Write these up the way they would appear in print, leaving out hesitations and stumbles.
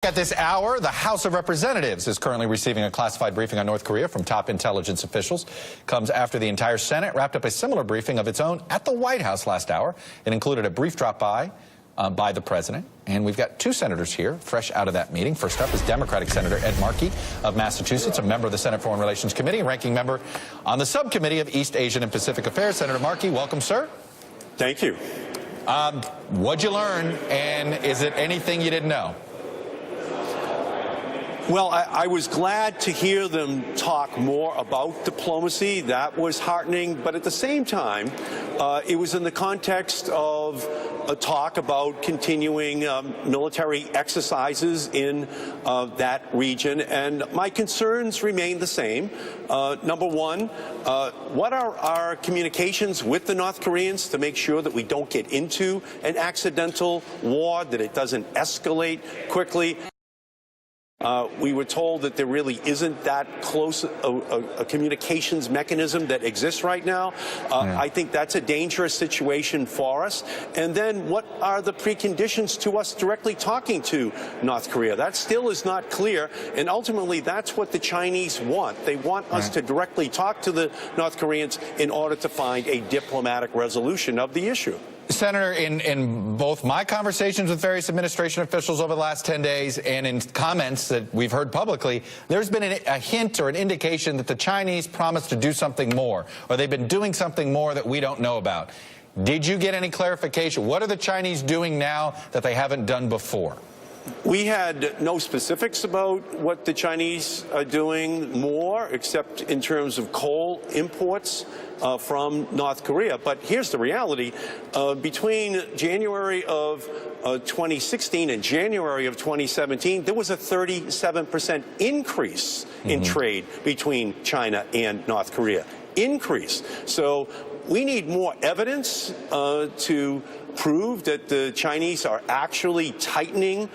At this hour, the House of Representatives is currently receiving a classified briefing on North Korea from top intelligence officials. Comes after the entire Senate wrapped up a similar briefing of its own at the White House last hour. It included a brief drop-by by the president. And we've got two senators here, fresh out of that meeting. First up is Democratic Senator Ed Markey of Massachusetts, a member of the Senate Foreign Relations Committee, and ranking member on the subcommittee of East Asian and Pacific Affairs. Senator Markey, welcome, sir. Thank you. What'd you learn, and is it anything you didn't know? Well, I was glad to hear them talk more about diplomacy. That was heartening. But at the same time, it was in the context of a talk about continuing military exercises in that region. And my concerns remain the same. Number one, what are our communications with the North Koreans to make sure that we don't get into an accidental war, that it doesn't escalate quickly? We were told that there really isn't that close a communications mechanism that exists right now. I think that's a dangerous situation for us. And then what are the preconditions to us directly talking to North Korea? That still is not clear. And ultimately, that's what the Chinese want. They want us to directly talk to the North Koreans in order to find a diplomatic resolution of the issue. Senator, in both my conversations with various administration officials over the last 10 days and in comments that we've heard publicly, there's been a hint or an indication that the Chinese promised to do something more, or they've been doing something more that we don't know about. Did you get any clarification? What are the Chinese doing now that they haven't done before? We had no specifics about what the Chinese are doing more, except in terms of coal imports from North Korea. But here's the reality. Between January of 2016 and January of 2017, there was a 37% increase in trade between China and North Korea. Increase. So we need more evidence to prove that the Chinese are actually tightening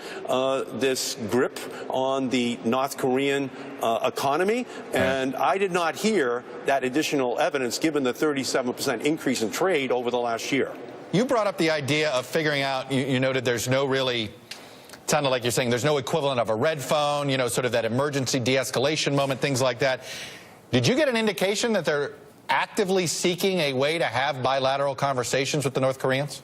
this grip on the North Korean economy. And I did not hear that additional evidence given the 37% increase in trade over the last year. You brought up the idea of figuring out, you noted there's no really, it sounded like you're saying there's no equivalent of a red phone, you know, sort of that emergency de-escalation moment, things like that. Did you get an indication that they're actively seeking a way to have bilateral conversations with the North Koreans?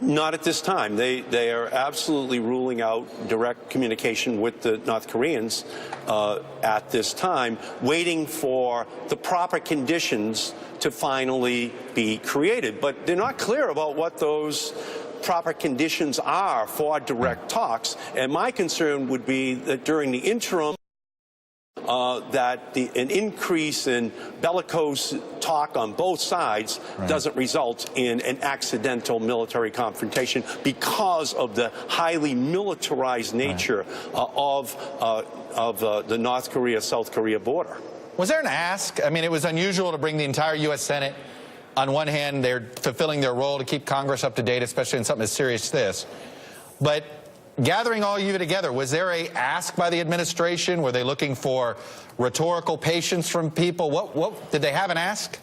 Not at this time. They are absolutely ruling out direct communication with the North Koreans at this time, waiting for the proper conditions to finally be created. But they're not clear about what those proper conditions are for direct talks. And my concern would be that during the interim, that an increase in bellicose talk on both sides doesn't result in an accidental military confrontation because of the highly militarized nature of the North Korea-South Korea border. Was there an ask? I mean, it was unusual to bring the entire U.S. Senate. On one hand, they're fulfilling their role to keep Congress up to date, especially in something as serious as this. But gathering all you together, was there a ask by the administration? Were they looking for rhetorical patience from people? What did they have an ask?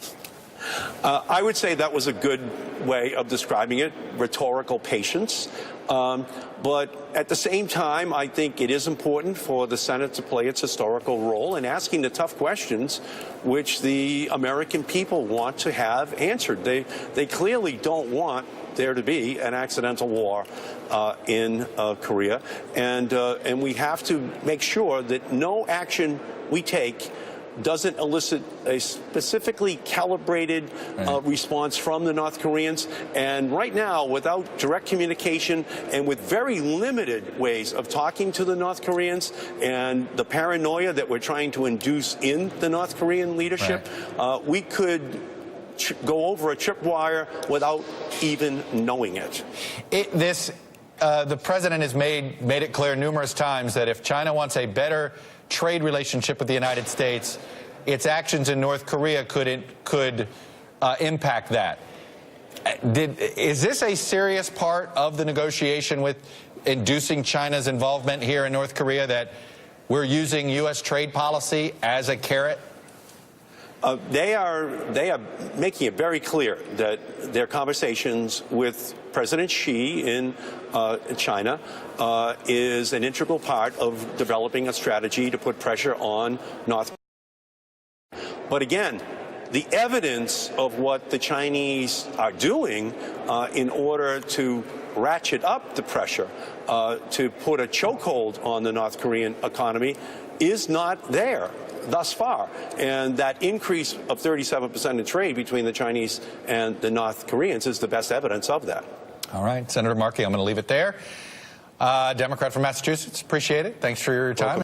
I would say that was a good way of describing it, rhetorical patience. But at the same time, I think it is important for the Senate to play its historical role in asking the tough questions which the American people want to have answered. They clearly don't want there to be an accidental war in Korea, and we have to make sure that no action we take doesn't elicit a specifically calibrated response from the North Koreans. And right now, without direct communication and with very limited ways of talking to the North Koreans and the paranoia that we're trying to induce in the North Korean leadership, we could go over a tripwire without even knowing it. The president has made it clear numerous times that if China wants a better trade relationship with the United States, its actions in North Korea could impact that. Is this a serious part of the negotiation with inducing China's involvement here in North Korea, that we're using U.S. trade policy as a carrot? They are making it very clear that their conversations with President Xi in China is an integral part of developing a strategy to put pressure on North Korea. But again, the evidence of what the Chinese are doing in order to ratchet up the pressure to put a chokehold on the North Korean economy is not there thus far. And that increase of 37% in trade between the Chinese and the North Koreans is the best evidence of that. All right, Senator Markey, I'm going to leave it there. Democrat from Massachusetts, appreciate it. Thanks for your time. Welcome.